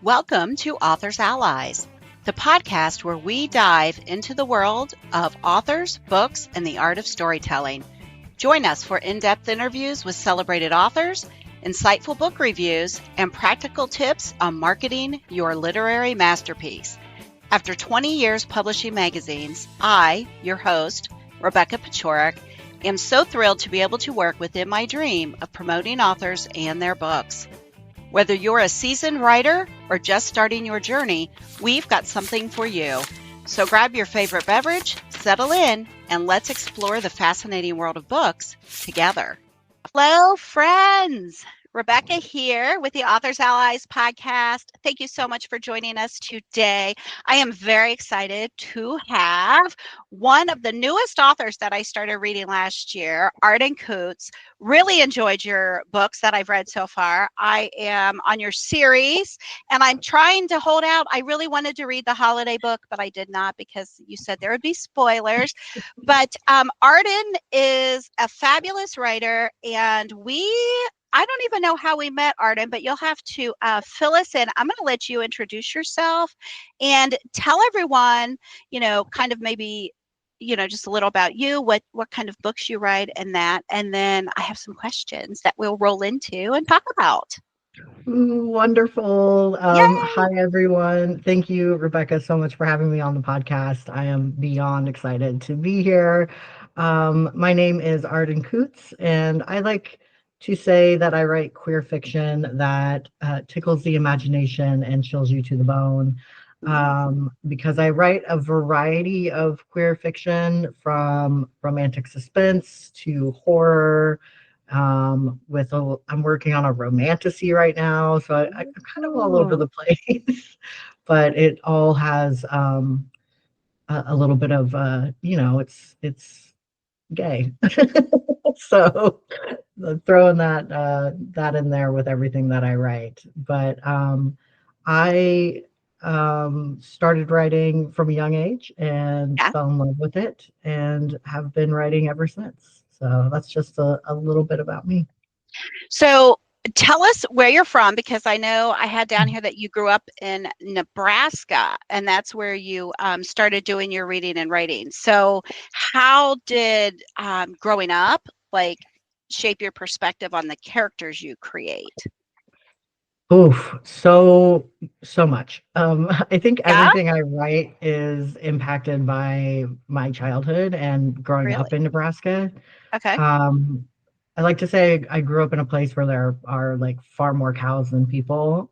Welcome to Authors Allies, the podcast where we dive into the world of authors, books, and the art of storytelling. Join us for in-depth interviews with celebrated authors, insightful book reviews, and practical tips on marketing your literary masterpiece. After 20 years publishing magazines, I, your host, Rebecca Paciorek, am so thrilled to be able to work within my dream of promoting authors and their books. Whether you're a seasoned writer or just starting your journey, we've got something for you. So grab your favorite beverage, settle in, and let's explore the fascinating world of books together. Hello, friends. Rebecca here with the Authors Allies podcast. Thank you so much for joining us today. I am very excited to have one of the newest authors that I started reading last year, Arden Coutts. Really enjoyed your books that I've read so far. I am on your series and I'm trying to hold out. I really wanted to read the holiday book, but I did not because you said there would be spoilers. But Arden is a fabulous writer, and I don't even know how we met, Arden, but you'll have to fill us in. I'm going to let you introduce yourself and tell everyone, kind of maybe, just a little about you, what kind of books you write and that. And then I have some questions that we'll roll into and talk about. Wonderful. Yay! Hi, everyone. Thank you, Rebecca, so much for having me on the podcast. I am beyond excited to be here. My name is Arden Coutts, and I like to say that I write queer fiction that tickles the imagination and chills you to the bone. Because I write a variety of queer fiction, from romantic suspense to horror. I'm working on a romantasy right now, so I'm kind of all over the place, but it all has a little bit of it's gay. So throwing that in there with everything that I write. But I started writing from a young age and Yeah. fell in love with it and have been writing ever since. So that's just a little bit about me. So tell us where you're from, because I know I had down here that you grew up in Nebraska, and that's where you started doing your reading and writing. So how did growing up shape your perspective on the characters you create? Oof, so much. I think Yeah, everything I write is impacted by my childhood and growing really? up in Nebraska. Okay. Um, I like to say I grew up in a place where there are like far more cows than people,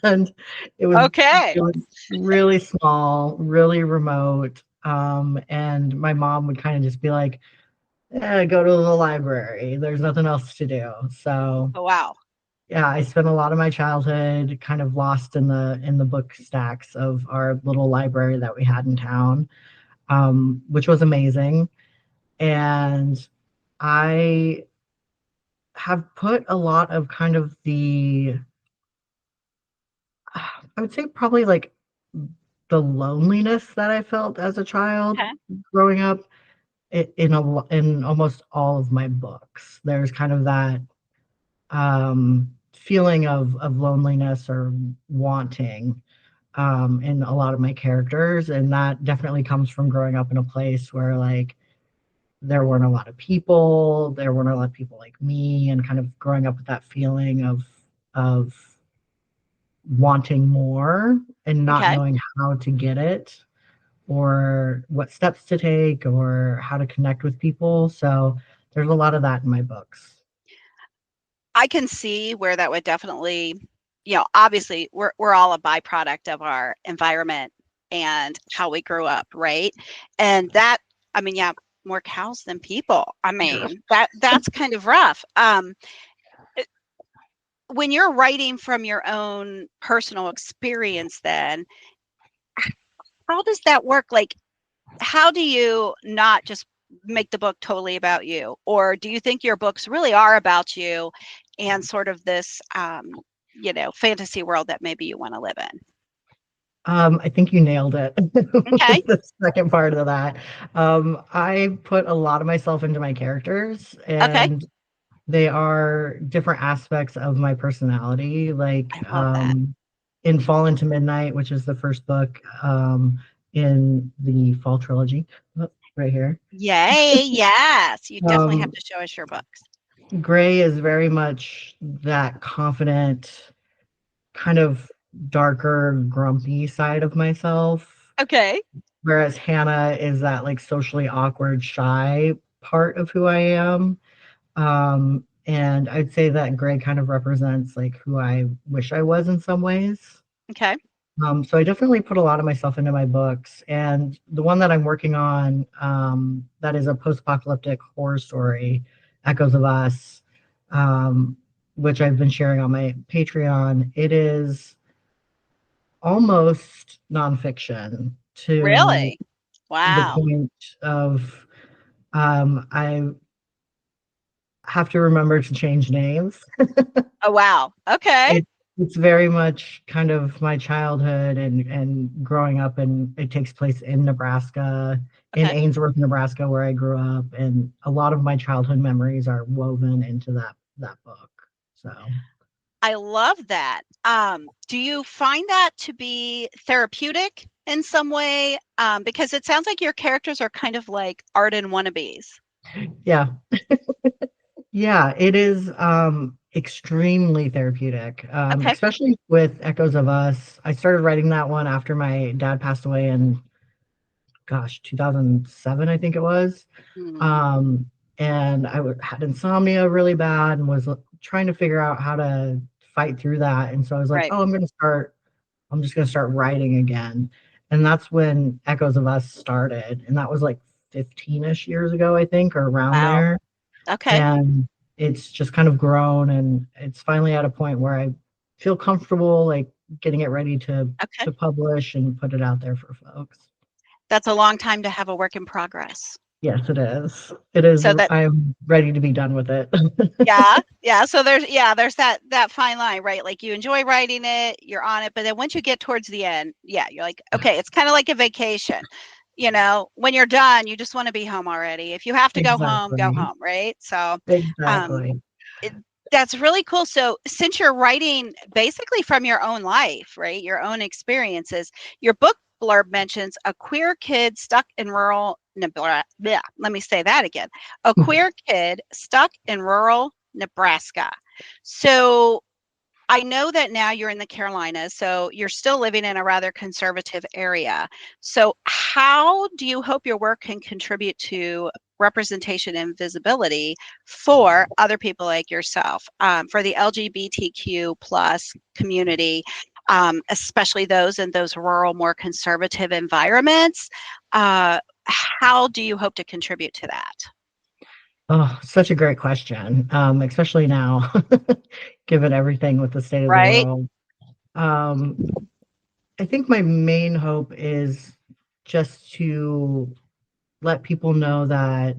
and it was Okay. it was really small, really remote. And my mom would kind of just be like, go to the library. There's nothing else to do. So Oh, wow. yeah, I spent a lot of my childhood kind of lost in the book stacks of our little library that we had in town, which was amazing. And I have put a lot of kind of I would say probably like the loneliness that I felt as a child Okay. growing up in almost all of my books. There's kind of that feeling of loneliness or wanting in a lot of my characters, and that definitely comes from growing up in a place where like there weren't a lot of people like me, and kind of growing up with that feeling of wanting more and not Okay. knowing how to get it or what steps to take or how to connect with people. So there's a lot of that in my books. I can see where that would definitely, obviously we're all a byproduct of our environment and how we grew up, right? And that, I mean, yeah, more cows than people. I mean, that's kind of rough. When you're writing from your own personal experience, then how does that work? Like, how do you not just make the book totally about you? Or do you think your books really are about you and sort of this, fantasy world that maybe you want to live in? I think you nailed it Okay. with the second part of that. I put a lot of myself into my characters, Okay. and they are different aspects of my personality. I love that. in Fall into Midnight, which is the first book in the fall trilogy. Oh, right here. Yay, yes. You definitely have Um, to show us your books. Gray is very much that confident, kind of darker, grumpy side of myself, Okay. whereas Hannah is that like socially awkward, shy part of who I am. And I'd say that Gray kind of represents like who I wish I was in some ways. Okay. So I definitely put a lot of myself into my books, and the one that I'm working on, that is a post-apocalyptic horror story, Echoes of Us, um, which I've been sharing on my Patreon. It is almost nonfiction to Really? the Wow. point of I have to remember to change names. Oh, wow. Okay. It it's very much kind of my childhood and growing up, and it takes place in Nebraska, in Okay. Ainsworth, Nebraska, where I grew up, and a lot of my childhood memories are woven into that book. So I love that. Do you find that to be therapeutic in some way? Because it sounds like your characters are kind of like Arden wannabes. yeah, yeah, it is extremely therapeutic, Okay. especially with Echoes of Us. I started writing that one after my dad passed away in, gosh, 2007, I think it was. Hmm. Um, and had insomnia really bad and was trying to figure out how to fight through that. And so I was like, Right. oh, I'm just going to start writing again. And that's when Echoes of Us started. And that was like 15-ish years ago, I think, or around Wow. there. Okay. And it's just kind of grown. And it's finally at a point where I feel comfortable, like getting it ready Okay. to publish and put it out there for folks. That's a long time to have a work in progress. Yes, it is. It is. So that I'm ready to be done with it. yeah, yeah. So there's that fine line, right? Like you enjoy writing it, you're on it, but then once you get towards the end, yeah, you're like, okay, it's kind of like a vacation. When you're done, you just want to be home already. If you have to go Exactly. home, right? So, um, Exactly. it, that's really cool. So, since you're writing basically from your own life, right, your own experiences, your book blurb mentions a queer kid stuck in rural Nebraska. Yeah, let me say that again. A queer kid stuck in rural Nebraska. So, I know that now you're in the Carolinas, so you're still living in a rather conservative area. So, how do you hope your work can contribute to representation and visibility for other people like yourself, for the LGBTQ plus community, especially those in those rural, more conservative environments? How do you hope to contribute to that? Oh, such a great question, especially now, given everything with the state of the Right? world. Um, I think my main hope is just to let people know that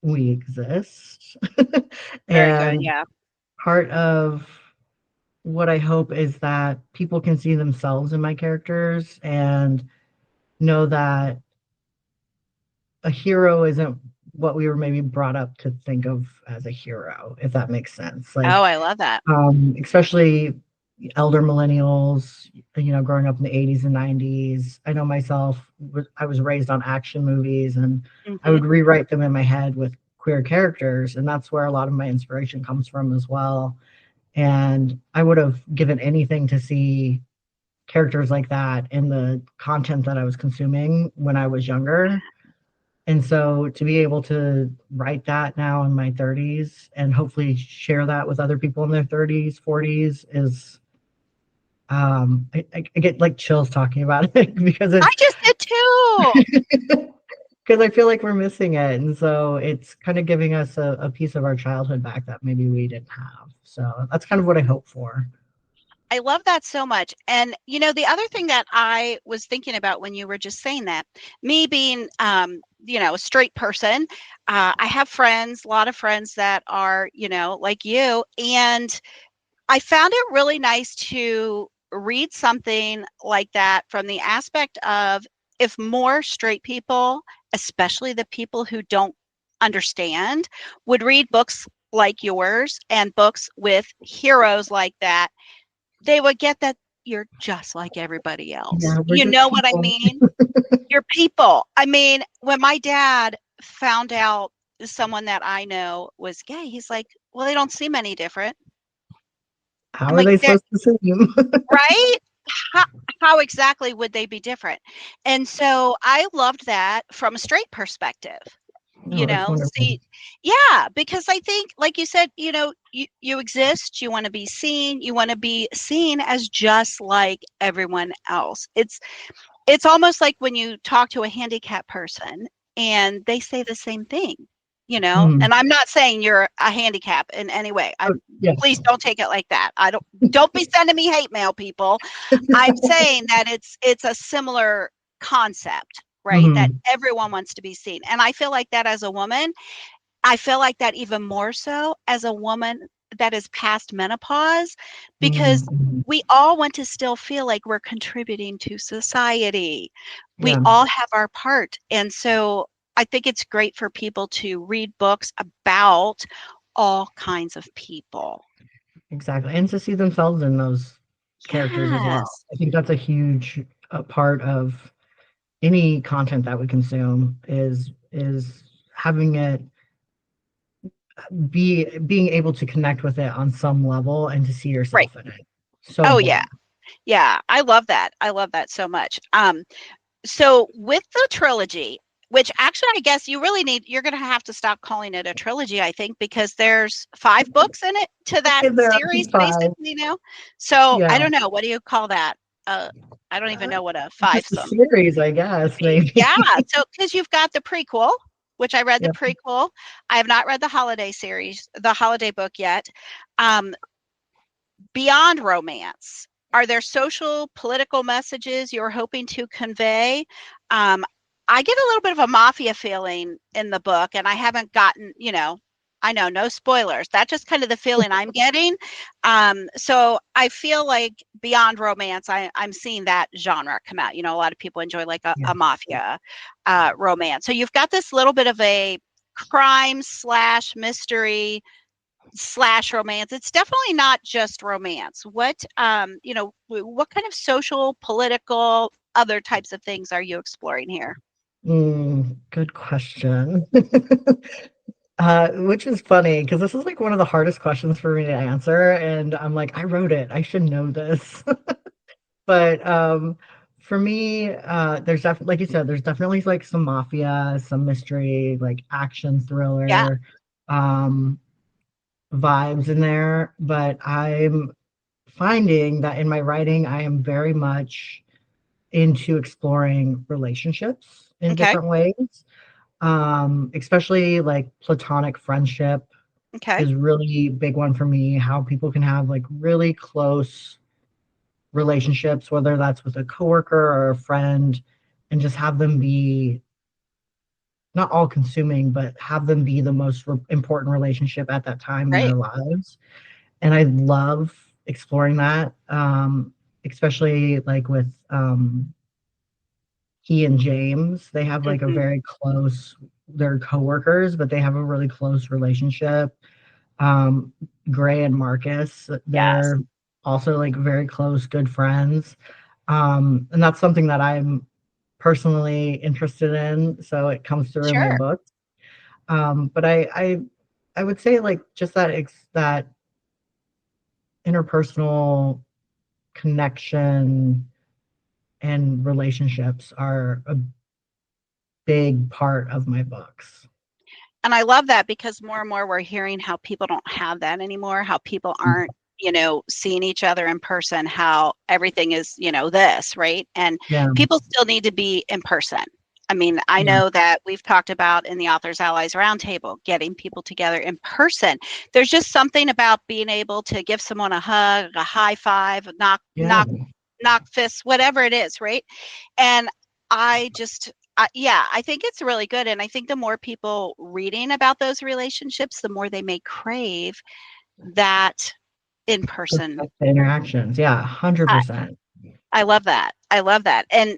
we exist. Very good. And Yeah. part of what I hope is that people can see themselves in my characters and know that a hero isn't what we were maybe brought up to think of as a hero, if that makes sense. Oh, Like, I love that. especially elder millennials, growing up in the 80s and 90s. I know myself, I was raised on action movies, and I Hmm. would rewrite them in my head with queer characters. And that's where a lot of my inspiration comes from as well. And I would have given anything to see characters like that in the content that I was consuming when I was younger. And so to be able to write that now in my 30s and hopefully share that with other people in their 30s, 40s is I get like chills talking about it because I it's just did too. because I feel like we're missing it. And so it's kind of giving us a piece of our childhood back that maybe we didn't have. So that's kind of what I hope for. I love that so much. And the other thing that I was thinking about when you were just saying that, me being a straight person, I have friends, a lot of friends that are, like you, and I found it really nice to read something like that from the aspect of if more straight people, especially the people who don't understand, would read books like yours and books with heroes like that, they would get that you're just like everybody else. Yeah, we're You just know what I people. mean? You're people. I mean, when my dad found out someone that I know was gay, he's like, well, they don't seem any different. How I'm are like, they they're supposed to see you? right. How, how exactly would they be different? And so I loved that from a straight perspective. No, that's wonderful. See, yeah, because I think, like you said, you exist, you want to be seen, you want to be seen as just like everyone else. It's almost like when you talk to a handicapped person and they say the same thing, Mhm. and I'm not saying you're a handicap in any way. Oh, yes. Please don't take it like that. Don't be sending me hate mail, people. I'm saying that it's a similar concept, right? That Mhm. everyone wants to be seen. And I feel like that as a woman. I feel like that even more so as a woman that is past menopause, because Mhm. we all want to still feel like we're contributing to society. We Yeah, all have our part. And so I think it's great for people to read books about all kinds of people. exactly. And to see themselves in those characters as well. Yes. I think that's a huge part of any content that we consume is having it being able to connect with it on some level and to see Right. yourself in it. So Oh yeah. important. Yeah. I love that. I love that so much. So with the trilogy, which actually I guess you're going to have to stop calling it a trilogy, I think, because there's 5 books in it to that There are series, 5. basically now. So I Yeah. don't know. What do you call that? I don't even Uh, know what a just a fivesome. series, I guess, maybe. Yeah. So because you've got the prequel, which I read the Yep. prequel. I have not read the holiday series, the holiday book yet. Um, Beyond romance, are there social, political messages you're hoping to convey? Um, I get a little bit of a mafia feeling in the book, and I haven't gotten, I know, no spoilers. That's just kind of the feeling I'm getting. So I feel like beyond romance, I'm seeing that genre come out. A lot of people enjoy like a Yes. mafia romance. So you've got this little bit of a crime slash mystery slash romance. It's definitely not just romance. What kind of social, political, other types of things are you exploring here? Good question. Which is funny because this is like one of the hardest questions for me to answer, and I'm like, I wrote it. I should know this. But for me, there's definitely, like you said, there's definitely like some mafia, some mystery, like action Yeah. thriller, um, vibes in there. But I'm finding that in my writing, I am very much into exploring relationships in Okay. different ways. Especially like platonic friendship Okay. is really big one for me. How people can have like really close relationships, whether that's with a coworker or a friend, and just have them be not all consuming, but have them be the most important relationship at that time in Great. their lives. And I love exploring that, especially like with he and James. They have like a Hmm. very close, they're coworkers, but they have a really close relationship. Um, Gray and Marcus, Yes. they're also like very close, good friends. And that's something that I'm personally interested in, so it comes through in my Sure. books. But I would say like just that interpersonal connection and relationships are a big part of my books. And I love that because more and more we're hearing how people don't have that anymore, how people aren't, seeing each other in person, how everything is, this, right? And Yeah, people still need to be in person. I mean, I yeah, know that we've talked about in the Authors Allies Roundtable, getting people together in person. There's just something about being able to give someone a hug, a high five, yeah. knock fists, whatever it is, right? And I just, yeah, I think it's really good. And I think the more people reading about those relationships, the more they may crave that in person. The interactions, yeah, I, 100%. I love that. I love that. And,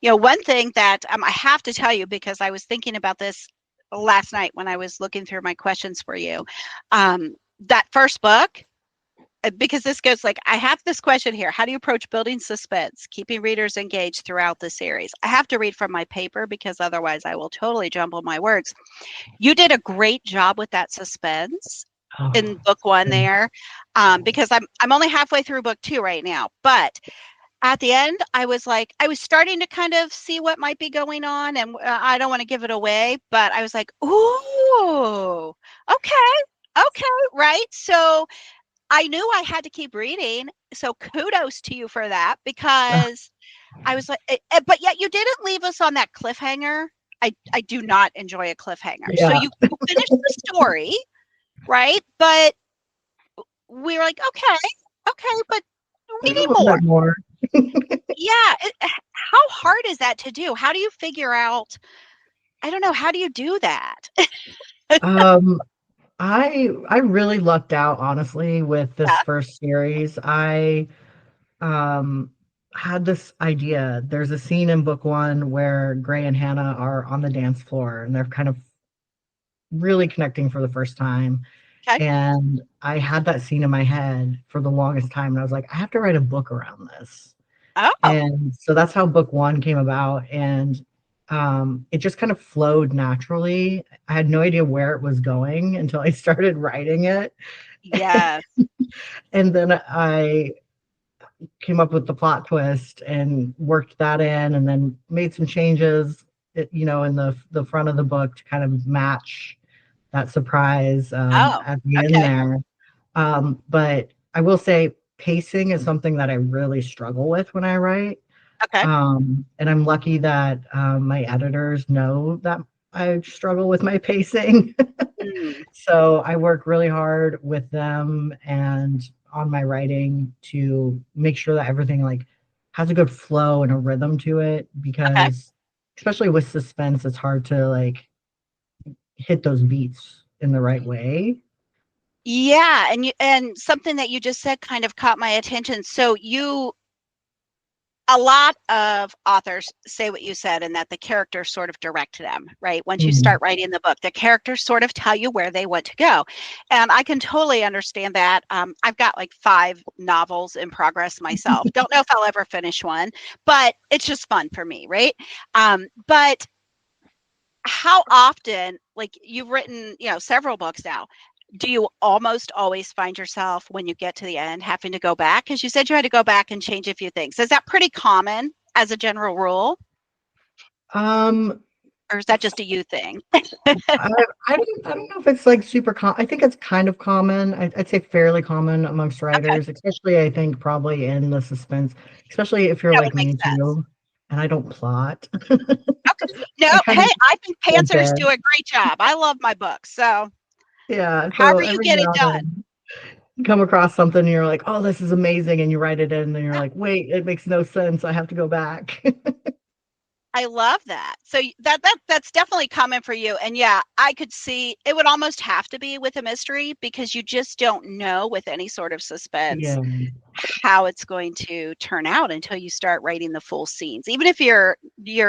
one thing that I have to tell you, because I was thinking about this last night when I was looking through my questions for you, that first book, because this goes like, I have this question here. How do you approach building suspense, keeping readers engaged throughout the series? I have to read from my paper because otherwise I will totally jumble my words. You did a great job with that suspense Oh, in book one thanks. there, because I'm only halfway through book two right now. But at the end, I was like, I was starting to kind of see what might be going on, and I don't want to give it away, but I was like, ooh, okay, right? So I knew I had to keep reading. So kudos to you for that, because I was like, but yet you didn't leave us on that cliffhanger. I do not enjoy a cliffhanger. So Yeah, you finished the story, right? But we were like, okay, but we there's a need little more. bit more. Yeah. How hard is that to do? How do you figure out? I don't know. How do you do that? Um, I really lucked out, honestly, with this Yeah. first series. I um had this idea. There's a scene in book one where Gray and Hannah are on the dance floor and they're kind of really connecting for the first time. Okay. And I had that scene in my head for the longest time. And I was like, I have to write a book around this. Oh, And so that's how book one came about. And it just kind of flowed naturally. I had no idea where it was going until I started writing it. yes. And then I came up with the plot twist and worked that in and then made some changes, in the front of the book to kind of match that surprise Oh, at the end okay. there. But I will say pacing is something that I really struggle with when I write. Okay. And I'm lucky that my editors know that I struggle with my pacing. Mm, So I work really hard with them and on my writing to make sure that everything like has a good flow and a rhythm to it okay. because especially with suspense, it's hard to like hit those beats in the right way. Yeah, and something that you just said kind of caught my attention. So a lot of authors say what you said, and that the characters sort of direct them, right? Once you Mhm. start writing the book, the characters sort of tell you where they want to go. And I can totally understand that. I've got like 5 novels in progress myself. Don't know if I'll ever finish one, but it's just fun for me, right? But how often, like you've written, several books now, do you almost always find yourself when you get to the end having to go back? Because you said you had to go back and change a few things. Is that pretty common as a general rule, Um, or is that just a you thing? I, I don't know if it's like super I think it's kind of common. I'd say fairly common amongst Okay, writers, especially I think probably in the suspense, especially if you're that would like make me sense. too, and I don't plot. Okay. No, I kind hey, of I think jump pantsers do in. a great job. I love my books. So Yeah, so however you every get it now and done. then you come across something and you're like, oh, this is amazing, and you write it in, and then you're like, wait, it makes no sense. I have to go back. I love that. So that's definitely common for you. And yeah, I could see it would almost have to be with a mystery because you just don't know with any sort of suspense Yeah, how it's going to turn out until you start writing the full scenes. Even if you're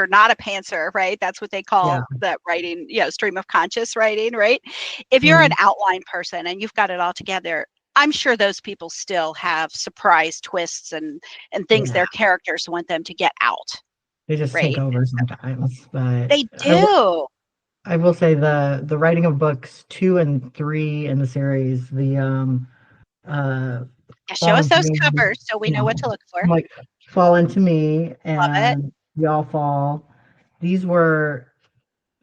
not a pantser, right? That's what they yeah. call that writing, stream of conscious writing, right? If you're an Mhm. outline person and you've got it all together, I'm sure those people still have surprise twists and things Yeah, their characters want them to get out, they just take right? over sometimes, but They do. I will say the writing of books 2 and 3 in the series, the uh Yeah, show Fall us Into those Me, covers so we know yeah, what to look for. like Fall Into Me Love it. and We All Fall. These were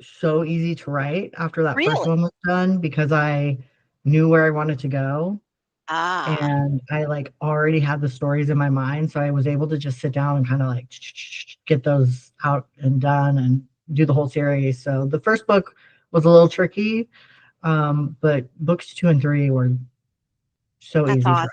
so easy to write after that first Really? one was done because I knew where I wanted to go Ah, and I like already had the stories in my mind. So I was able to just sit down and kind of like get those out and done and do the whole series. So the first book was a little tricky, but books 2 and 3 were so that's easy to awesome.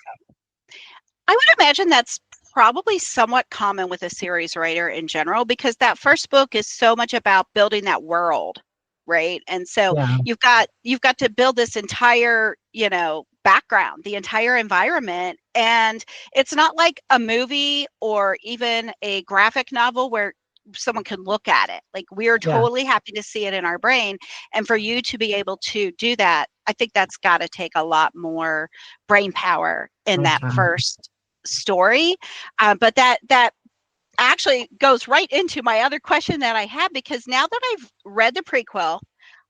I would imagine that's probably somewhat common with a series writer in general because that first book is so much about building that world, right? And so write. Yeah, you've got to build this entire, background, the entire environment, and it's not like a movie or even a graphic novel where someone can look at it. Like we're Yeah. totally happy to see it in our brain. And for you to be able to do that, I think that's got to take a lot more brain power in Oh, that time. first story. But that actually goes right into my other question that I have, because now that I've read the prequel,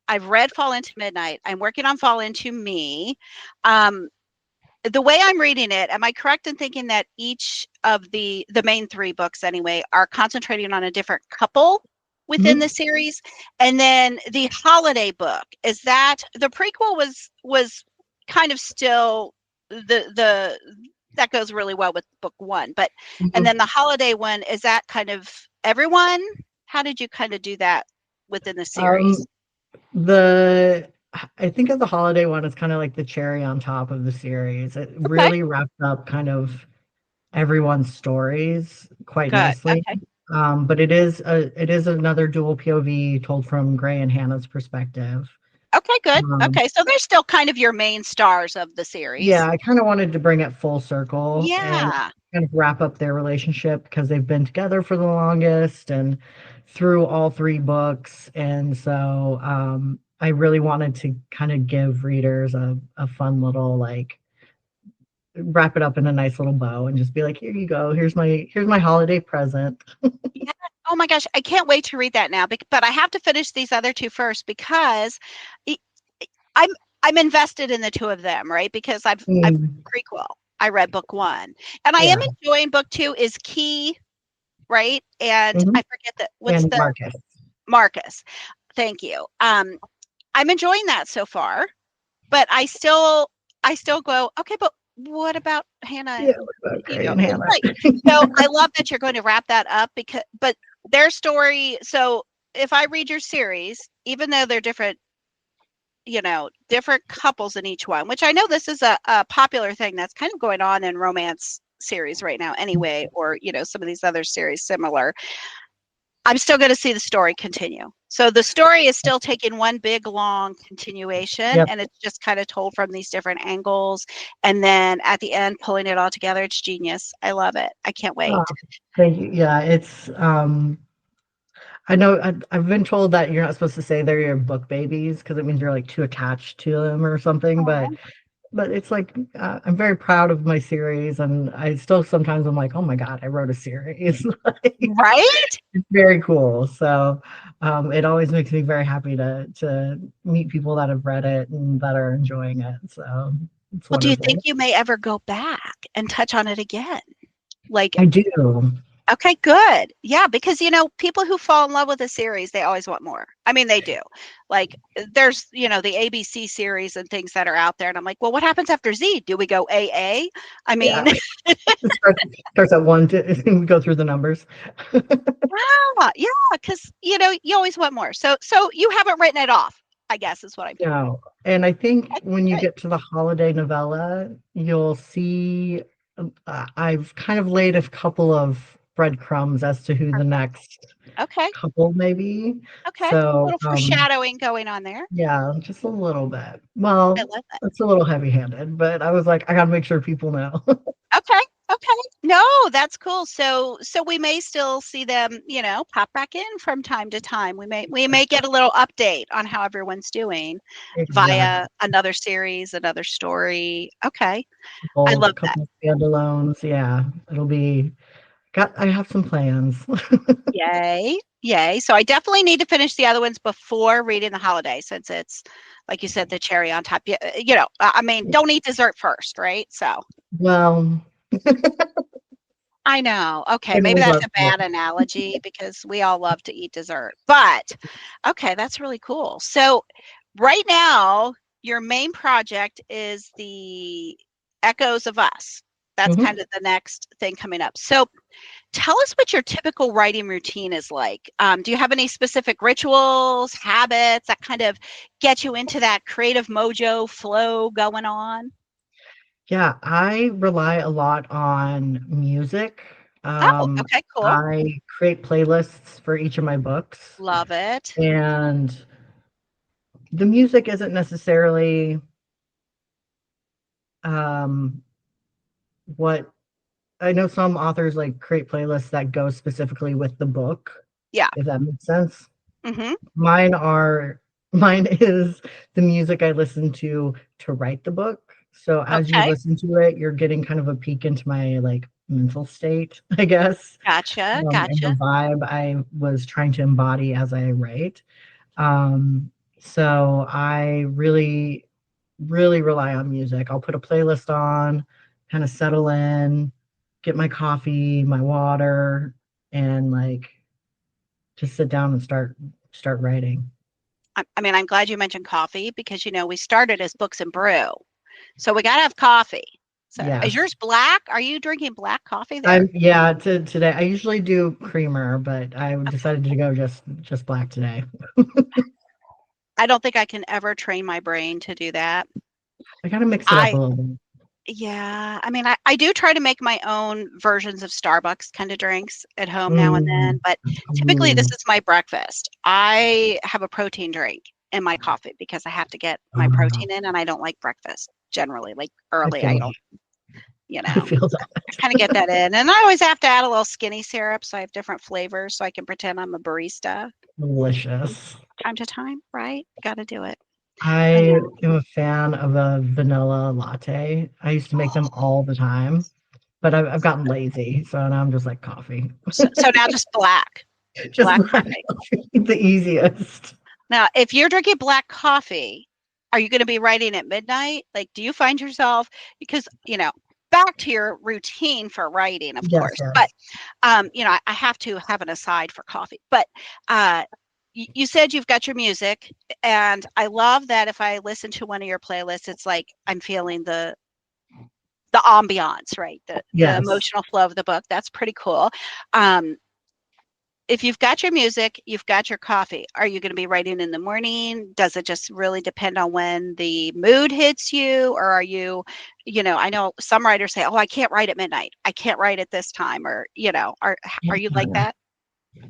I've read Fall into Midnight, I'm working on Fall into Me. Um, the way I'm reading it, am I correct in thinking that each of the main three books anyway are concentrating on a different couple within the Mhm. series? And then the holiday book, is that the prequel was kind of still the that goes really well with book one, but and Mhm. then the holiday one, is that kind of everyone? How did you kind of do that within the Um, series? the I think of the holiday one as kind of like the cherry on top of the series. It Okay, really wrapped up kind of everyone's stories quite good. nicely. Okay. But it is another dual POV told from Gray and Hannah's perspective. Okay, good. Um, Okay, so they're still kind of your main stars of the series. yeah, I kind of wanted to bring it full circle and Yeah. kind of wrap up their relationship because they've been together for the longest and through all three books. And so I really wanted to kind of give readers a fun little like wrap it up in a nice little bow and just be like, here you go. Here's my holiday present. Yeah. Oh my gosh, I can't wait to read that now. But I have to finish these other two first, because i- I'm I'm invested in the two of them, right? Because I've Mm, prequel. I read book one, and I am yeah. enjoying book two. Is Key, right? And Hmm. I forget what's And the Marcus. Marcus. Thank you. I'm enjoying that so far, but I still go, okay, but what about Hannah? Yeah, what about You Gray know, and Hannah? right. So I love that you're going to wrap that up, but their story. So if I read your series, even though they're different, different couples in each one, which I know this is a popular thing that's kind of going on in romance series right now anyway, or, some of these other series similar, I'm still going to see the story continue. So the story is still taking one big long continuation, Yep. and it's just kind of told from these different angles. And then at the end, pulling it all together. It's genius. I love it. I can't Oh, wait. thank you. Yeah, it's I know I've been told that you're not supposed to say they're your book babies because it means you're like too attached to them or something, Oh, but it's like I'm very proud of my series, and I still sometimes I'm like, oh my God, I wrote a series. Like, right? it's very cool. So it always makes me very happy to meet people that have read it and that are enjoying it. So it's Well, do you think wonderful. you may ever go back and touch on it again? Like, I do. okay, good. Yeah, because people who fall in love with a series, they always want more. I mean, they do. Like there's, the ABC series and things that are out there, and I'm like, well, what happens after Z? Do we go AA? I mean, Yeah. It starts at one to we go through the numbers. yeah, because you always want more. So you haven't written it off, I guess is what I'm hearing. No. And I think Okay, when you good. get to the holiday novella, you'll see I've kind of laid a couple of breadcrumbs as to who the Perfect. next Okay, couple may be. okay. A So, little foreshadowing going on there. yeah, just a little bit. I Well, love it. it's a little heavy-handed, but I was like, I gotta make sure people know. Okay. Okay. No, that's cool. So we may still see them, pop back in from time to time. We may get a little update on how everyone's doing Exactly. via another series, another story. Okay. I Couple love that. couple standalones. Yeah, it'll be got I have some plans. Yay. Yay. So I definitely need to finish the other ones before reading the holiday, since it's like you said, the cherry on top. I mean, don't eat dessert first, right? So Well, I know. Okay, maybe everyone that's loves a it. bad analogy because we all love to eat dessert. But okay, that's really cool. So right now, your main project is the Echoes of Us. That's Mhm. kind of the next thing coming up. So tell us what your typical writing routine is like. Do you have any specific rituals, habits that kind of get you into that creative mojo flow going on? Yeah, I rely a lot on music. Oh, okay, cool. I create playlists for each of my books, Love it. and the music isn't necessarily um, what I know some authors like create playlists that go specifically with the book. Yeah. if that makes sense. Mm-hmm. Mine is the music I listen to write the book. So as you Okay. listen to it, you're getting kind of a peek into my like mental state, I guess, Gotcha. and the Gotcha. vibe I was trying to embody as I write. Um, so I really, really rely on music. I'll put a playlist on, kind of settle in, get my coffee, my water, and like just sit down and start writing. I mean, I'm glad you mentioned coffee because, we started as books and brew. So we got to have coffee. So is Yes. yours black? Are you drinking black coffee there? I'm yeah, today I usually do creamer, but I Okay. decided to go just black today. I don't think I can ever train my brain to do that. I gotta mix it up a I, little bit. yeah, I mean, I do try to make my own versions of Starbucks kind of drinks at home now and then, Mm, but typically this ooh, is my breakfast. I have a protein drink in my coffee because I have to get my ah, protein in and I don't like breakfast generally, like I early. I feel don't, you I know, feel I kind of get that in. And I always have to add a little skinny syrup so I have different flavors so I can pretend I'm a barista delicious. time to time, right? Got to do it. I I know. am a fan of a vanilla latte. I used to make them all the time, but I've gotten lazy, so now I'm just like coffee. So now just black, Just black black coffee. coffee, the easiest. Now, if you're drinking black coffee, are you going to be writing at midnight? Like, do you find yourself, because, back to your routine for writing, of Yes, course, but, yes. I have to have an aside for coffee, but, you said you've got your music, and I love that if I listen to one of your playlists, it's like I'm feeling the ambiance, right? The Yes. emotional flow of the book. That's pretty cool. Um, if you've got your music, you've got your coffee. Are you going to be writing in the morning? Does it just really depend on when the mood hits you? Or are you, I know some writers say, oh, I can't write at midnight. I can't write at this time. Or, are you like Yeah. that?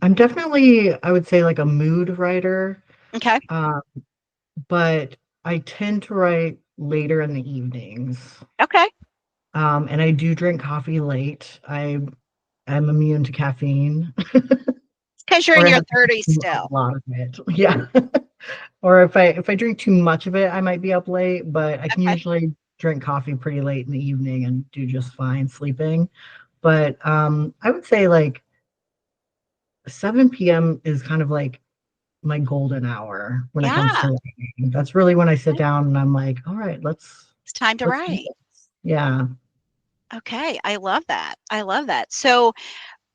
I'm definitely, I would say, like a mood writer, Okay. uh, but I tend to write later in the evenings. Okay. And I do drink coffee late. I am immune to caffeine, Because you're in or I your have 30s a still. lot of it. Yeah. Or if I drink too much of it, I might be up late, but I can Okay. usually drink coffee pretty late in the evening and do just fine sleeping. But I would say like 7 p.m. is kind of like my golden hour when it comes Yeah. to writing. That's really when I sit down and I'm like, all right, It's time to let's do write. this. Yeah. Okay. I love that. I love that. So,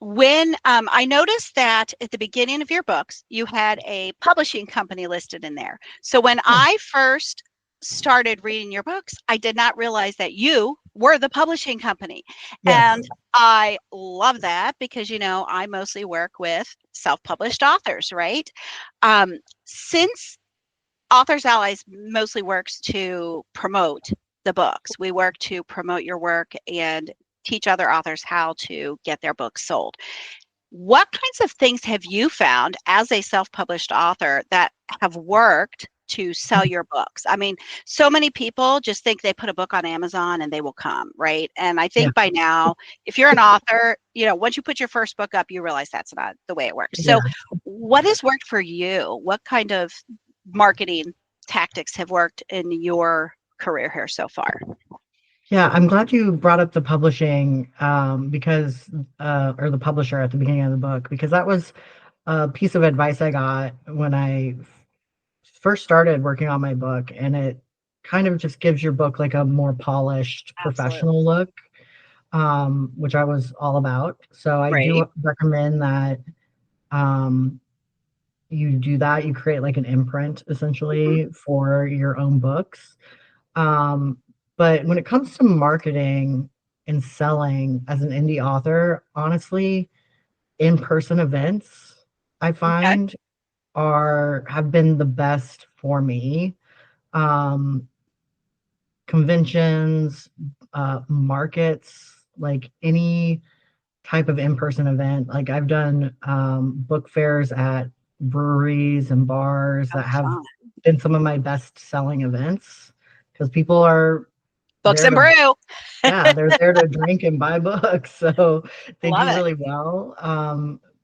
when I noticed that at the beginning of your books, you had a publishing company listed in there. So when Oh, I first started reading your books, I did not realize that you were the publishing company. And yes. I love that because, I mostly work with self published authors, right? Um, since Authors Allies mostly works to promote the books, we work to promote your work and teach other authors how to get their books sold. What kinds of things have you found as a self-published author that have worked to sell your books? I mean, so many people just think they put a book on Amazon and they will come, right? And I Yeah. think by now, if you're an author, once you put your first book up, you realize that's not the way it works. Yeah. So, what has worked for you? What kind of marketing tactics have worked in your career here so far? Yeah. I'm glad you brought up the publishing because or the publisher at the beginning of the book, because that was a piece of advice I got when I first started working on my book, and it kind of just gives your book like a more polished Absolutely. professional look, which I was all about. So I Great. do recommend that um, you do that. You create like an imprint Mhm. essentially for your own books. Um, but when it comes to marketing and selling as an indie author, honestly, in-person events I Okay. find are have been the best for me. Um, Conventions, markets, like any type of in-person event. Like I've done book fairs at breweries and bars Oh, that have fun. been some of my best selling events because people are Books there and to, brew. yeah, they're there to drink and buy books. So they Love do it. really well.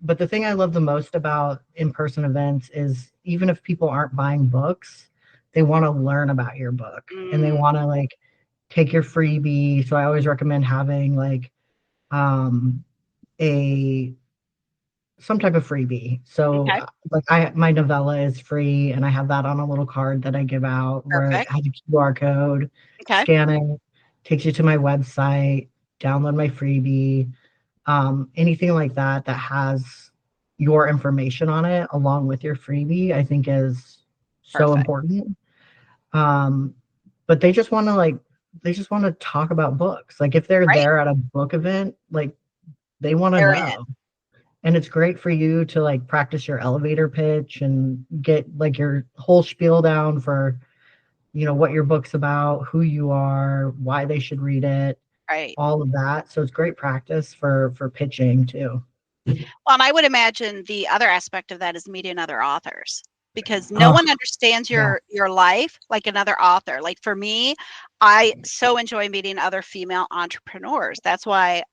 but the thing I love the most about in-person events is even if people aren't buying books, they want to learn about your book and they Mm, want to like take your freebie. So I always recommend having like um a some type of freebie. So okay, like I my novella is free and I have that on a little card that I give out where it perfect. has a QR code, Okay, scan it, takes you to my website, download my freebie. Anything like that that has your information on it along with your freebie, I think is so perfect. important. Um, but they just want to talk about books. Like if they're Great. there at a book event, like they want to They're in. know. And it's great for you to like practice your elevator pitch and get like your whole spiel down for, what your book's about, who you are, why they should read it, Right. all of that. So it's great practice for pitching too. Well, and I would imagine the other aspect of that is meeting other authors because no Oh, one understands yeah, your life like another author. Like for me, I so enjoy meeting other female entrepreneurs. That's why,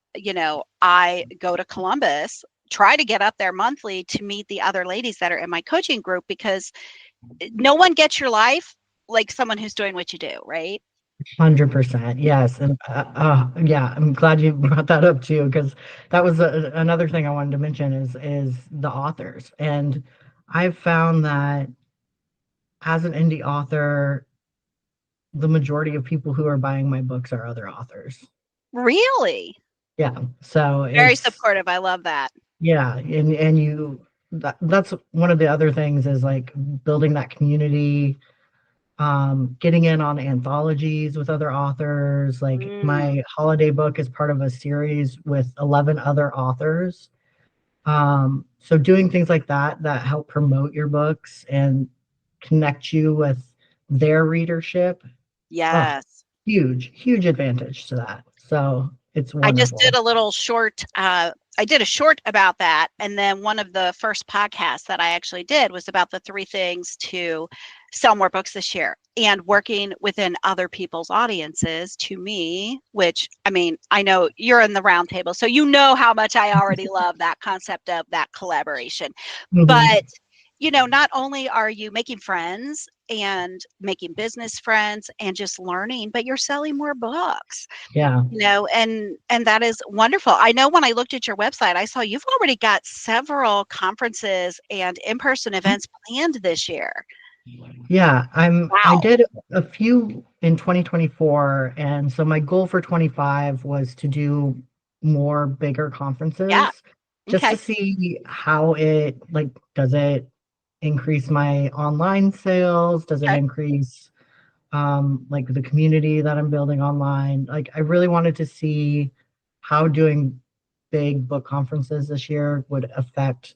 I go to Columbus, try to get up there monthly to meet the other ladies that are in my coaching group because no one gets your life like someone who's doing what you do, right? 100%. Yes. And yeah, I'm glad you brought that up too, because that was another thing I wanted to mention is the authors. And I've found that as an indie author, the majority of people who are buying my books are other authors. Really? Yeah. So Very it's supportive. I love that. yeah, and that's one of the other things is like building that community, getting in on anthologies with other authors. Like Mm, my holiday book is part of a series with 11 other authors. So doing things like that help promote your books and connect you with their readership. Oh, yes. huge advantage to that. So it's I just did wonderful. a little short. I did a short about that, and then one of the first podcasts that I actually did was about the 3 things to sell more books this year, and working within other people's audiences to me. Which I mean, I know you're in the roundtable, so you know how much I already love that concept of that collaboration. Hmm. But not only are you making friends and making business friends and just learning, but you're selling more books Yeah. and that is wonderful. I know when I looked at your website, I saw you've already got several conferences and in-person events planned this year. Yeah, I Wow. did a few in 2024, and so my goal for 25 was to do more bigger Yeah. conferences just to Okay. see how it like does it increase my online sales? Does it Okay. increase like the community that I'm building online? Like I really wanted to see how doing big book conferences this year would affect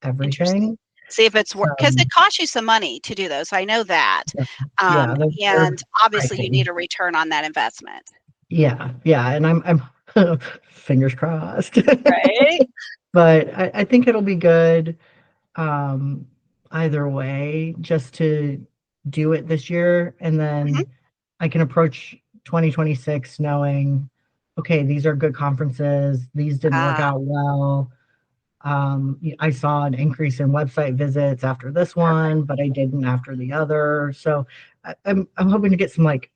Interesting. everything. See if it's So work because it costs you some money to do those. I know that. yeah, yeah, they're And obviously you need pricey. a return on that investment. Yeah, yeah, and I'm fingers crossed. Right? But I think it'll be good, um, either way, just to do it this year, and Mhm. then I can approach 2026 knowing, okay, these are good conferences, these didn't work Ah, out well. I saw an increase in website visits after this perfect. one, but I didn't after the other. So I'm hoping to get some like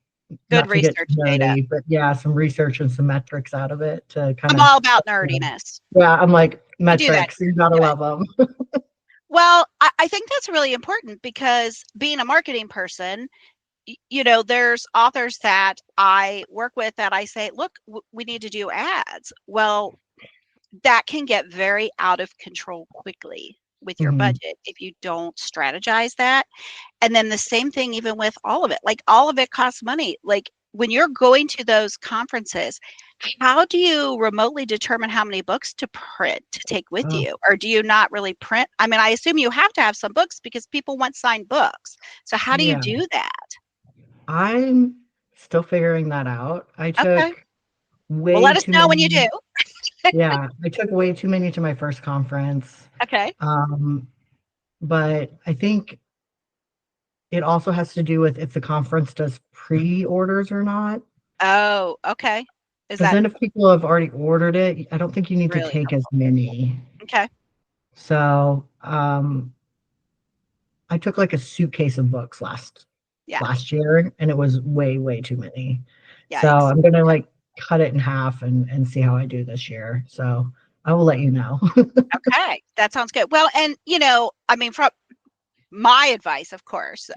Good not to get too research data. nerdy, but yeah, some research and some metrics out of it to kind I'm of all about nerdiness. yeah, I'm like You do that. metrics, you gotta Do it. love them. Well, I think that's really important because being a marketing person, there's authors that I work with that I say, look, we need to do ads. Well, that can get very out of control quickly with your Mhm. budget if you don't strategize that. And then the same thing, even with all of it, like all of it costs money. Like when you're going to those conferences, how do you remotely determine how many books to print to take with Oh, you? Or do you not really print? I mean, I assume you have to have some books because people want signed books. So how do you yeah. do that? I'm still figuring that out. I Okay. took Well, way let us too know when you do. many yeah, I took way too many to my first conference. Okay. Um, but I think it also has to do with if the conference does pre-orders or not. Oh, okay. Is Because that then if people have already ordered it, I don't think you need to really take as helpful? many. Okay. So I took like a suitcase of books Yeah. last year, and it was way too many. So Yikes. I'm gonna like cut it in half and see how I do this year. So I will let you know. Okay. That sounds good. Well, and I mean, from my advice, of course,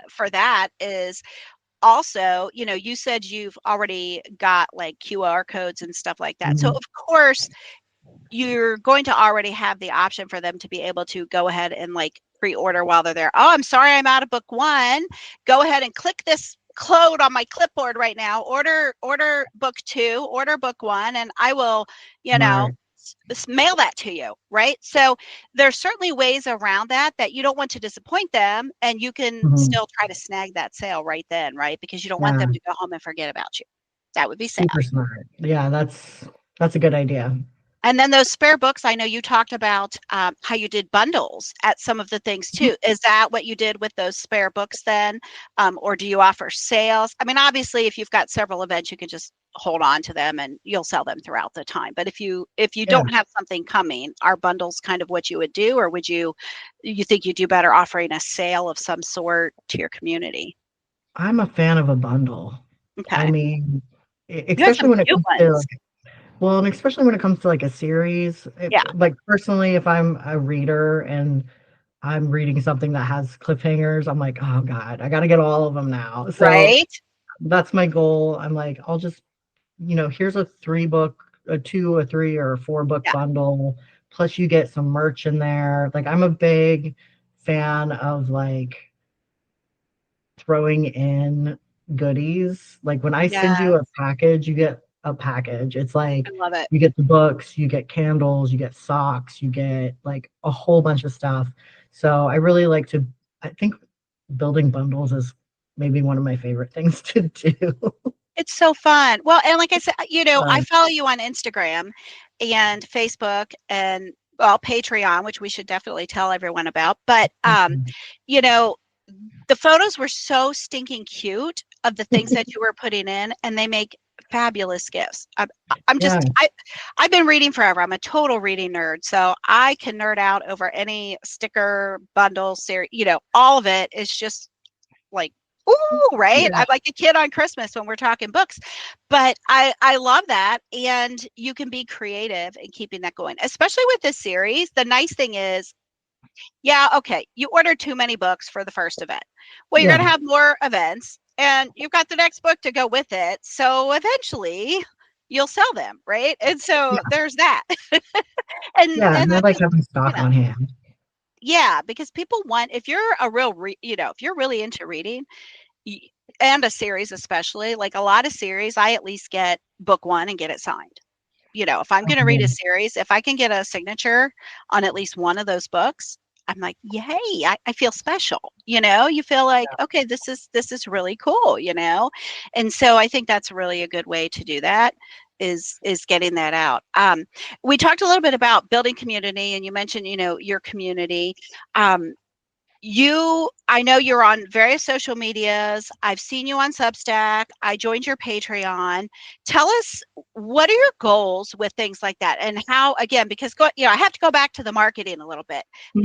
for that is also, you said you've already got like QR codes and stuff like that. So Mhm. of course, you're going to already have the option for them to be able to go ahead and like pre-order while they're there. Oh, I'm sorry, I'm out of book one. Go ahead and click this code on my clipboard right now. Order book two, order book one, and I will, Right. mail that to you, right? So there's certainly ways around that you don't want to disappoint them, and you can Mhm. still try to snag that sale right then, right? Because you don't want Yeah, them to go home and forget about you. That would be sad. super smart. Yeah, that's a good idea. And then those spare books, I know you talked about how you did bundles at some of the things too. Is that what you did with those spare books then? Or do you offer sales? I mean, obviously, if you've got several events, you can just hold on to them and you'll sell them throughout the time. But if you Yeah, don't have something coming, are bundles kind of what you would do, or would you think you do better offering a sale of some sort to your community? I'm a fan of a bundle. I Okay. mean, You have some especially when it cute comes to ones. like, well, and especially when it comes to like a series. Yeah. Like personally, if I'm a reader and I'm reading something that has cliffhangers, I'm like, oh God, I got to get all of them now. So Right. that's my goal. I'm like, I'll just, here's a a two, a three, or a four-book Yeah. bundle. Plus, you get some merch in there. Like, I'm a big fan of like throwing in goodies. Like, when I send Yeah. you a package, you get a package. It's I like love it. you get the books, you get candles, you get socks, you get like a whole bunch of stuff. So, I really like to, I think building bundles is maybe one of my favorite things to do. It's so fun. Well, and like I said, I Fun. follow you on Instagram and Facebook and well, Patreon, which we should definitely tell everyone about. But Mhm. you know, the photos were so stinking cute of the things that you were putting in, and they make fabulous gifts. I'm Yeah, just I've been reading forever. I'm a total reading nerd, so I can nerd out over any sticker bundle series. All of it is just like, ooh, right? yeah, I'm like a kid on Christmas when we're talking books. But I love that. And you can be creative in keeping that going, especially with this series. The nice thing is, yeah, okay, you ordered too many books for the first event. Well, you're going yeah, to have more events and you've got the next book to go with it. So eventually you'll sell them, right? And so yeah, there's that. and yeah, and and I that's like just, having you stock know, on hand. yeah, because people want, if you're a real if you're really into reading, y- and a series especially, like a lot of series, I at least get book one and get it signed. If I'm going to read a Mhm. series, if I can get a signature on at least one of those books, I'm like, yay, I feel special. You feel like, okay, this is really cool, and so I think that's really a good way to do that, is getting that out. We talked a little bit about building community, and you mentioned, your community. um, I know you're on various social medias. I've seen you on Substack. I joined your Patreon. Tell us, what are your goals with things like that, and how, again, because I have to go back to the marketing a little bit. Mhm.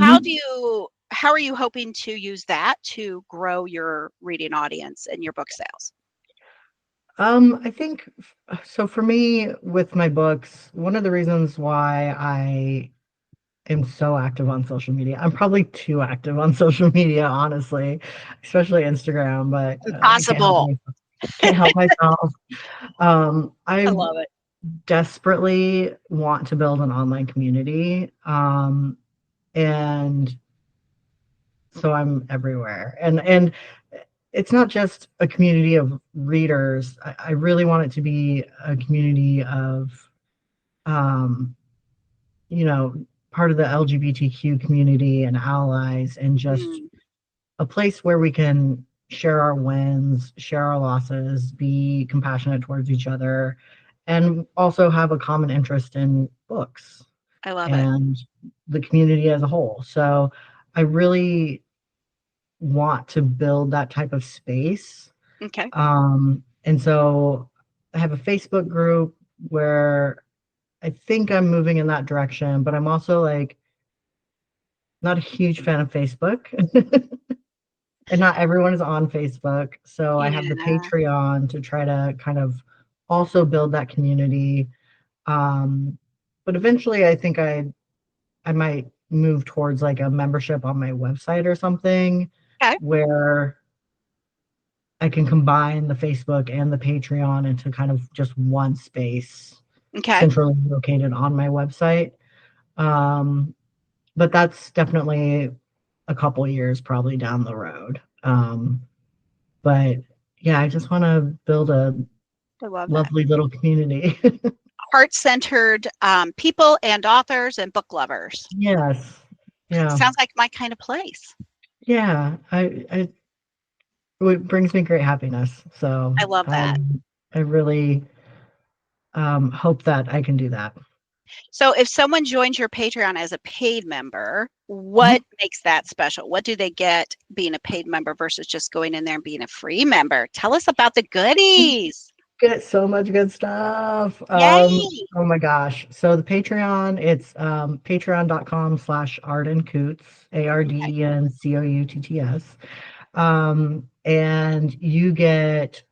How are you hoping to use that to grow your reading audience and your book sales? I think so for me with my books, one of the reasons why I am so active on social media, I'm probably too active on social media, honestly, especially Instagram, but I Impossible. can't help myself. I I love it. desperately want to build an online community. And so I'm everywhere. And it's not just a community of readers. I really want it to be a community of, um, you know, part of the LGBTQ community and allies, and just Mm, a place where we can share our wins, share our losses, be compassionate towards each other, and also have a common interest in books I love it. and the community as a whole. So I really want to build that type of space. Okay. And so I have a Facebook group where I think I'm moving in that direction, but I'm also like not a huge fan of Facebook. And not everyone is on Facebook. So I have the Yeah. Patreon to try to kind of also build that community. Um, but eventually I might move towards like a membership on my website or something Okay. where I can combine the Facebook and the Patreon into kind of just one space Okay. centrally located on my website. Um, but that's definitely a couple years probably down the road. But yeah, I just want to build a I love that. lovely little community. Heart-centered people and authors and book lovers. Yes. Yeah. Sounds like my kind of place. Yeah. It brings me great happiness. So I love I that. I really hope that I can do that. So if someone joins your Patreon as a paid member, Mhm. what makes that special? What do they get being a paid member versus just going in there and being a free member? Tell us about the goodies. Get so much good stuff. Yay. Oh my gosh. So the Patreon, it's patreon.com/Arden Coutts, Okay. ARDENCOUTTS. And you get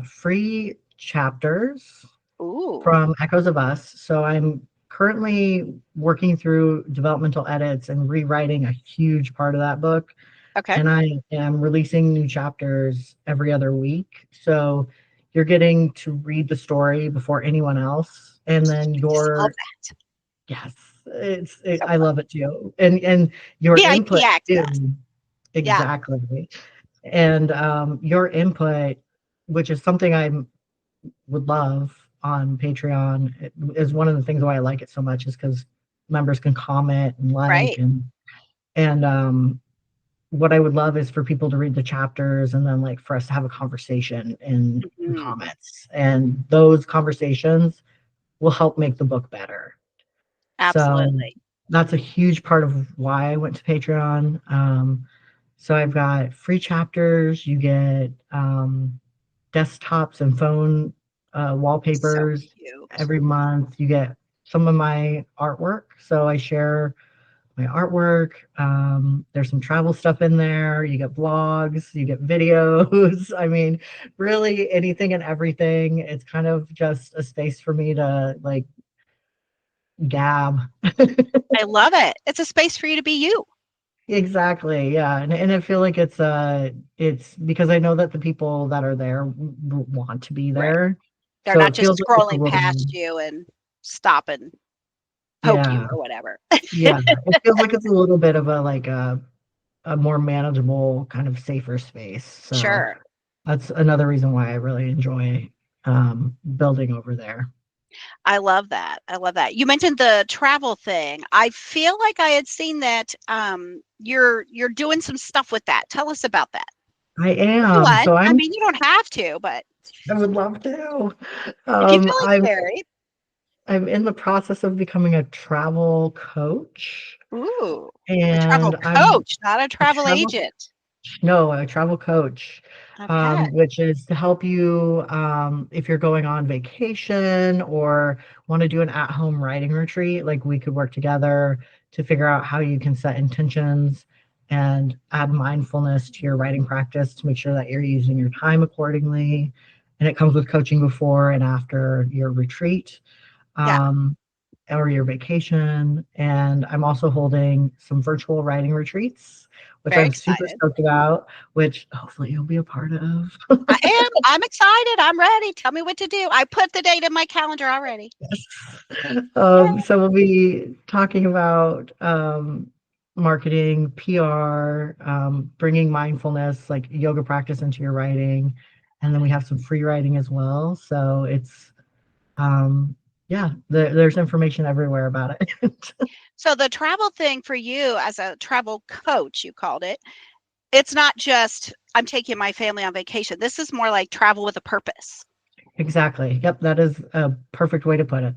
free chapters Ooh. from Echoes of Us. So I'm currently working through developmental edits and rewriting a huge part of that book. Okay. And I am releasing new chapters every other week. So you're getting to read the story before anyone else. And then Just love your, that. yes, So I fun. love it too. And your VIP input access. too. Yeah. Exactly. And your input, which is something I would love on Patreon, is one of the things why I like it so much is because members can comment and like Right. and what I would love is for people to read the chapters and then like for us to have a conversation in the Mhm. comments. And those conversations will help make the book better. So Absolutely. that's a huge part of why I went to Patreon. So I've got free chapters, you get desktops and phone So wallpapers cute. every month. You get some of my artwork. So I share my artwork. There's some travel stuff in there. You get vlogs, you get videos. I mean, really anything and everything. It's kind of just a space for me to like gab. I love it. It's a space for you to be you. Exactly. Yeah. And I feel like it's because I know that the people that are there want to be Right. there. They're So not it feels just like it's a scrolling little, past you and stop and poke you yeah, or whatever. yeah. It feels like it's a little bit of a more manageable, kind of safer space. So Sure. that's another reason why I really enjoy building over there. I love that. I love that. You mentioned the travel thing. I feel like I had seen that you're doing some stuff with that. Tell us about that. I If you am. want. So I mean, you don't have to, but I would love to. if you feel like I'm Barry. I'm in the process of becoming a travel coach, Ooh, a and travel I'm coach, not a a travel travel agent. no, a travel coach, Okay. which is to help you if you're going on vacation or want to do an at-home writing retreat. Like we could work together to figure out how you can set intentions and add mindfulness to your writing practice to make sure that you're using your time accordingly. And it comes with coaching before and after your retreat. Yeah. Um, or your vacation. And I'm also holding some virtual writing retreats, which Very I'm super excited. stoked about, which hopefully you'll be a part of. I am. I'm excited. I'm ready. Tell me what to do. I put the date in my calendar already. Yeah. So we'll be talking about marketing, PR, bringing mindfulness, like yoga practice into your writing. And then we have some free writing as well. So it's, yeah, there's information everywhere about it. So the travel thing for you as a travel coach, you called it, it's not just I'm taking my family on vacation. This is more like travel with a purpose. Exactly. Yep, that is a perfect way to put it.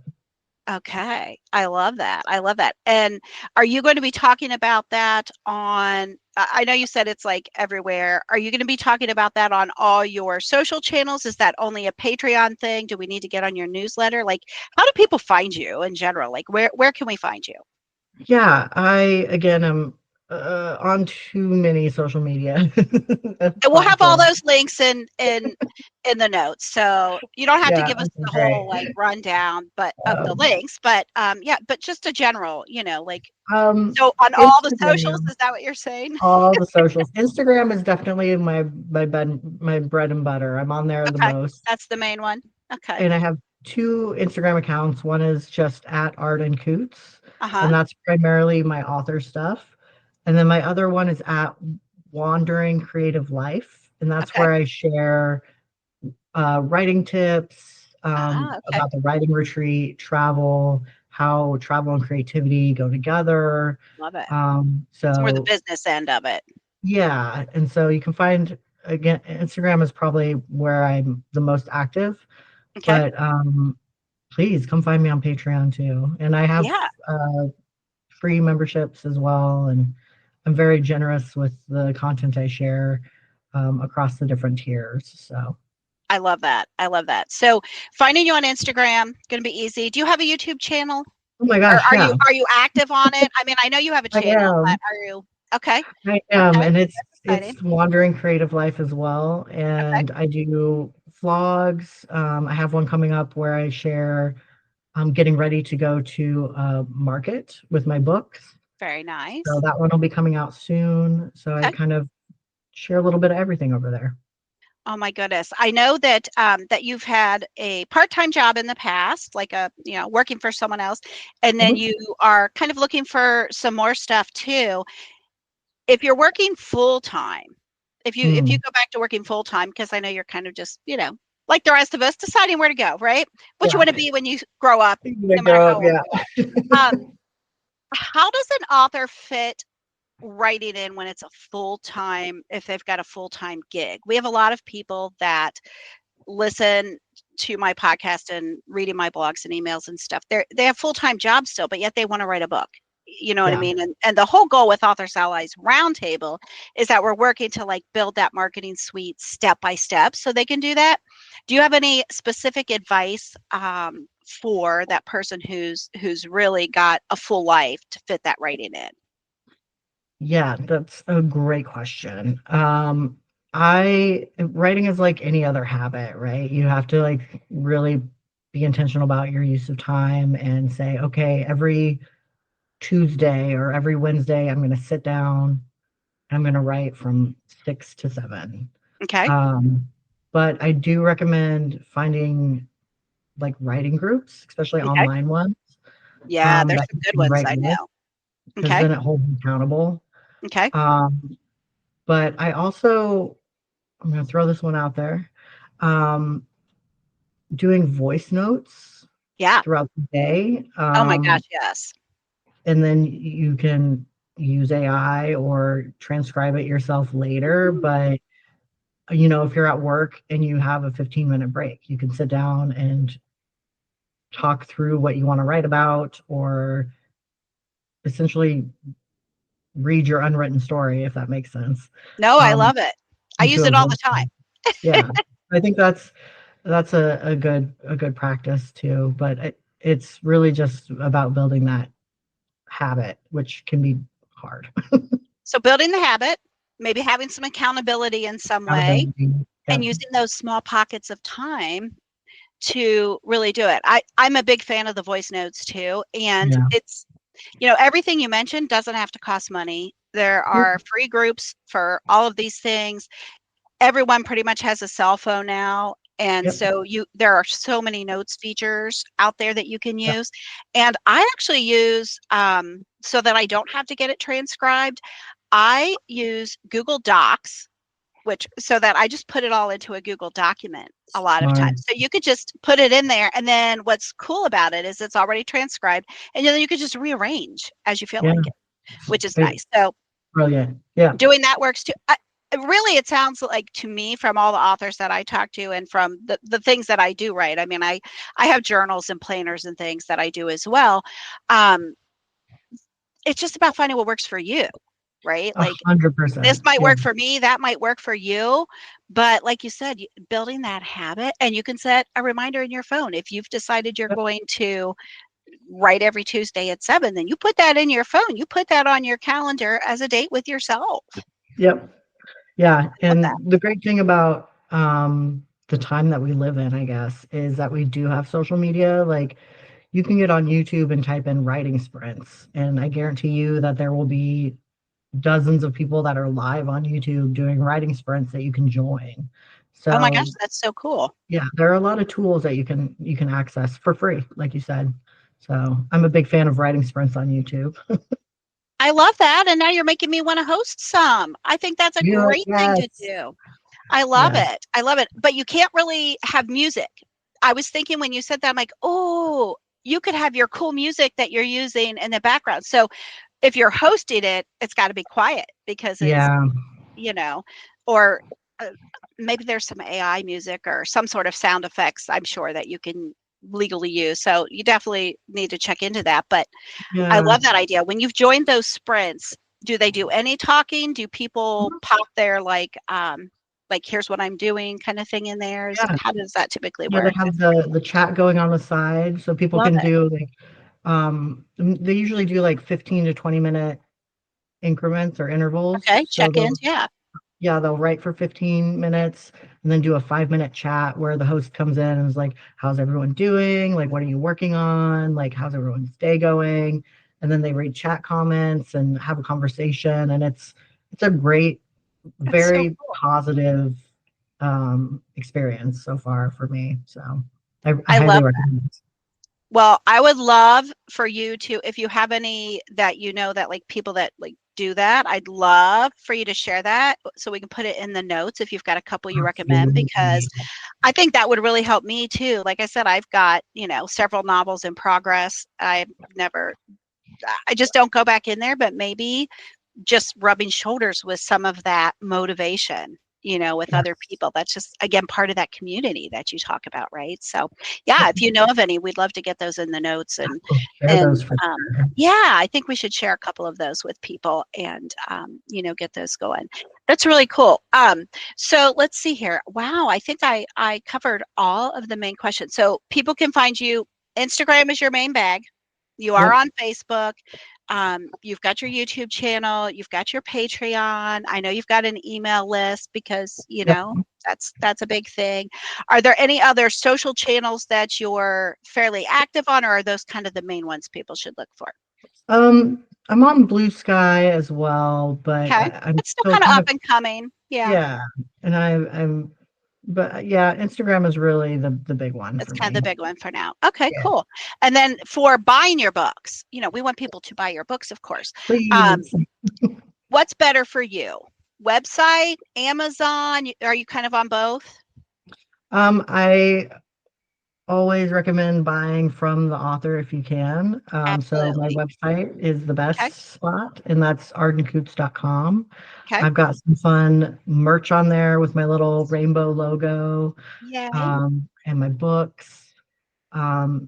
Okay. I love that. I love that. And are you going to be talking about that on, I know you said it's like everywhere. Are you going to be talking about that on all your social channels? Is that only a Patreon thing? Do we need to get on your newsletter? Like, how do people find you in general? Like, where can we find you? Yeah, I again am on too many social media And we'll have all platforms. those links in the notes. So you don't have to Yeah, give us okay, the whole great. like rundown, but of the Um, links. But yeah, but just a general, like um, so on all the socials, Instagram, is that what you're saying? all the socials. Instagram is definitely my bread and butter. I'm on there the Okay, most, that's the main one. Okay. and I have two Instagram accounts. One is just at Arden Coutts, and Uh-huh. that's primarily my author stuff. And then my other one is at Wandering Creative Life, and that's Okay. where I share writing tips, Okay. about the writing retreat, travel, how travel and creativity go together. Love it. It's more the So business end of it. yeah, and so you can find again, Instagram is probably where I'm the most active, Okay. but please come find me on Patreon too. And I have Yeah. free memberships as well, and I'm very generous with the content I share across the different tiers. So, I love that. I love that. So finding you on Instagram, going to be easy. Do you have a YouTube channel? oh my Or gosh, are you yeah, are you active on it? I mean, I know you have a I channel, but am. are you okay? I am, Okay. and That's exciting. it's Wandering Creative Life as well, Okay. and I do vlogs. I have one coming up where I share. I'm getting ready to go to a market with my books, Very so nice. that one will be coming out soon. So I Okay. kind of share a little bit of everything over there. Oh my goodness. I know that that you've had a part-time job in the past, like working for someone else, and then Mhm. you are kind of looking for some more stuff too. If you're working full-time, if you Mm, go back to working full-time, because I know you're kind of just, like the rest of us, deciding where to go, right? What you yeah, want to be when you grow up, you gonna no matter grow up, how old yeah. you are. How does an author fit writing in when it's a full-time, if they've got a full-time gig? We have a lot of people that listen to my podcast and reading my blogs and emails and stuff. They have full-time jobs still, but yet they want to write a book. You know what I Yeah. mean? And the whole goal with Authors Allies Roundtable is that we're working to like build that marketing suite step by step so they can do that. Do you have any specific advice for that person who's really got a full life to fit that writing in? Yeah, that's a great question. I writing is like any other habit, right? You have to like really be intentional about your use of time and say, okay, every Tuesday or every Wednesday, I'm going to sit down and I'm going to write from 6 to 7. Okay. Um, but I do recommend finding like writing groups, especially Okay. online ones, Yeah, there's that some you good can ones write I with, know. because Okay. then it holds you accountable. Okay. Um, but I also I'm gonna throw this one out there. Um, doing voice notes Yeah. throughout the day, Oh my gosh, yes. and then you can use AI or transcribe it yourself later. Mhm. But if you're at work and you have a 15-minute break, you can sit down and talk through what you want to write about, or essentially read your unwritten story, if that makes sense. No, I Um, love it. I use into a it all the voice. time. Yeah, I think that's a good practice too. But it's really just about building that habit, which can be hard. So building the habit, maybe having some accountability in some way, Accountability. and Yep. using those small pockets of time to really do it. I'm a big fan of the voice notes too. And Yeah. it's, everything you mentioned doesn't have to cost money. There Nope. are free groups for all of these things. Everyone pretty much has a cell phone now. And Yep. so there are so many notes features out there that you can Yep. use. And I actually use, so that I don't have to get it transcribed, I use Google Docs, which so that I just put it all into a Google document a lot of Smart. times. So you could just put it in there. And then what's cool about it is it's already transcribed. And then you could just rearrange as you feel Yeah. like it, which is It's nice. So brilliant. Yeah. doing that works too. Really, it sounds like to me from all the authors that I talk to and from the things that I do write. I mean, I have journals and planners and things that I do as well. Um, it's just about finding what works for you, right? A Like hundred this percent. might Yeah. work for me, that might work for you. But like you said, building that habit, and you can set a reminder in your phone if you've decided you're Yep. going to write every Tuesday at 7, then you put that in your phone. You put that on your calendar as a date with yourself. Yep. Yeah. Love that. And the great thing about the time that we live in, I guess, is that we do have social media. Like you can get on YouTube and type in writing sprints, and I guarantee you that there will be dozens of people that are live on YouTube doing writing sprints that you can join. Oh my gosh, So that's so cool. yeah, there are a lot of tools that you can access for free, like you said. So I'm a big fan of writing sprints on YouTube. I love that. And now you're making me want to host some. I think that's a Yeah, great thing to yes, do. I love yes, it. I love it. But you can't really have music. I was thinking when you said that, I'm like, oh, you could have your cool music that you're using in the background. So if you're hosting it, it's got to be quiet because it's, yeah, you know, or uh, maybe there's some AI music or some sort of sound effects, I'm sure that you can legally use. So you definitely need to check into that. But I yeah. love that idea. When you've joined those sprints, do they do any talking? Do people pop their like here's what I'm doing kind of thing in there? Yeah, How does that typically yeah, they work? have the chat going on the side so people Love can it. do like they usually do like 15 to 20-minute increments or intervals. Okay, So check-ins. Yeah, they'll write for 15 minutes and then do a 5-minute chat where the host comes in and is like, how's everyone doing? Like, what are you working on? Like, how's everyone's day going? And then they read chat comments and have a conversation. And it's a great, that's so very cool. positive experience so far for me. So I I highly love. recommend it. Well, I would love for you to, if you have any that you know that like people that like do that, I'd love for you to share that so we can put it in the notes if you've got a couple you recommend, because Absolutely. I think that would really help me too. Like I said, I've got, several novels in progress. Never, I just don't go back in there, but maybe just rubbing shoulders with some of that motivation, with Yes, other people. That's just, again, part of that community that you talk about, right? So, yeah, if you know of any, we'd love to get those in the notes. And, we'll share and, those for um, sure. yeah, I think we should share a couple of those with people and, get those going. That's really cool. So let's see here. Wow, I think I covered all of the main questions. So people can find you. Instagram is your main bag. You are Yep. on Facebook. You've got your YouTube channel. You've got your Patreon. I know you've got an email list because Yep. that's a big thing. Are there any other social channels that you're fairly active on, or are those kind of the main ones people should look for? I'm on Blue Sky as well, but Okay, I'm it's still still kind of kind up of and coming. Yeah, yeah, and but yeah, Instagram is really the big one it's for kind of the me. big one for now. Okay, Yeah, cool. And then for buying your books, we want people to buy your books, of course. Um, please. what's better for you? Website, Amazon? Are you kind of on both? I always recommend buying from the author if you can. So my Absolutely. website is the Okay. best spot, and that's ardencouts.com. Okay. I've got some fun merch on there with my little rainbow logo, Yay. and my books.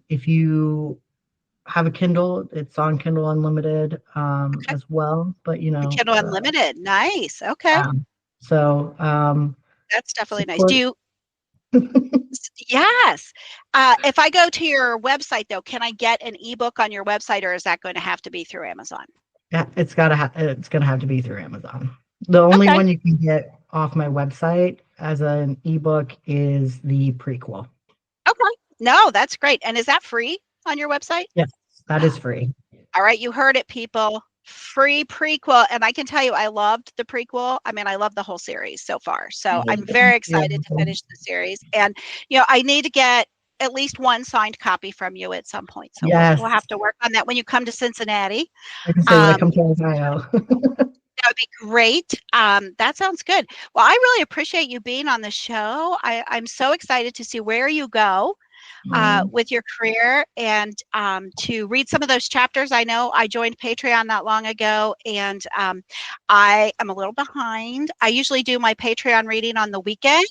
If you have a Kindle, it's on Kindle Unlimited Okay. as well. But The Kindle Unlimited. Nice. Okay. yeah. So That's definitely nice. support. Yes. If I go to your website though, can I get an ebook on your website, or is that going to have to be through Amazon? Yeah, it's gonna have to be through Amazon. The only Okay. one you can get off my website as an ebook is the prequel. Okay. No, that's great. And is that free on your website? Yes, that is free. All right, you heard it, people. Free prequel. And I can tell you, I loved the prequel. I mean, I love the whole series so far. So I'm very Yeah. excited to finish the series. And, I need to get at least one signed copy from you at some point. So we'll Yes. have to work on that when you come to Cincinnati. I can say when I Um, come to Ohio. that would be great. That sounds good. Well, I really appreciate you being on the show. I'm so excited to see where you go with your career and to read some of those chapters. I know I joined Patreon not long ago, and I am a little behind. I usually do my Patreon reading on the weekend.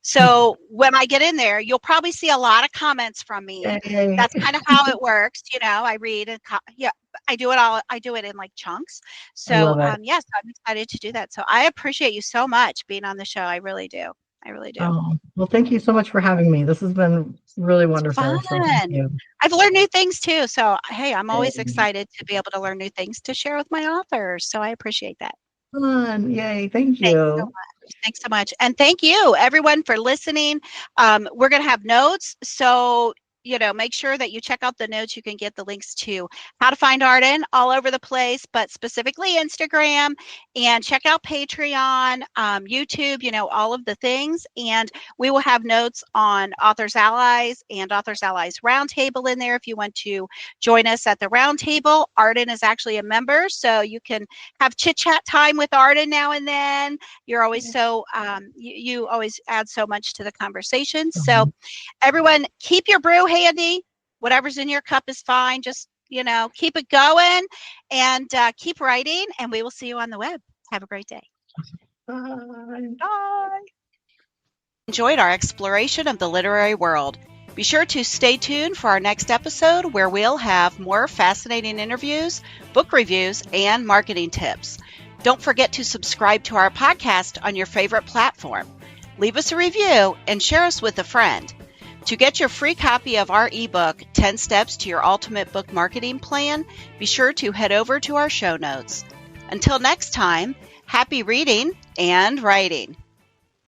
So when I get in there, you'll probably see a lot of comments from me. Yay. That's kind of how it works. I read and yeah, I do it all. I do it in like chunks. I So love it. yes, I'm excited to do that. So I appreciate you so much being on the show. I really do. I really do. Oh, well, thank you so much for having me. This has been really wonderful. So thank Fun. you. I've learned new things too. So, hey, I'm always Yay. excited to be able to learn new things to share with my authors. So I appreciate that. Fun. Yay. Thank Thanks so you. much. Thanks so much. And thank you, everyone, for listening. We're going to have notes. So, make sure that you check out the notes. You can get the links to how to find Arden all over the place, but specifically Instagram, and check out Patreon, YouTube, all of the things. And we will have notes on Authors Allies and Authors Allies Roundtable in there if you want to join us at the roundtable. Arden is actually a member, so you can have chit chat time with Arden now and then. You're always so you always add so much to the conversation. So everyone, keep your brew handy. Whatever's in your cup is fine. Just keep it going and keep writing. And we will see you on the web. Have a great day. Bye. Bye. Enjoyed our exploration of the literary world. Be sure to stay tuned for our next episode where we'll have more fascinating interviews, book reviews, and marketing tips. Don't forget to subscribe to our podcast on your favorite platform. Leave us a review and share us with a friend. To get your free copy of our ebook, 10 Steps to Your Ultimate Book Marketing Plan, be sure to head over to our show notes. Until next time, happy reading and writing.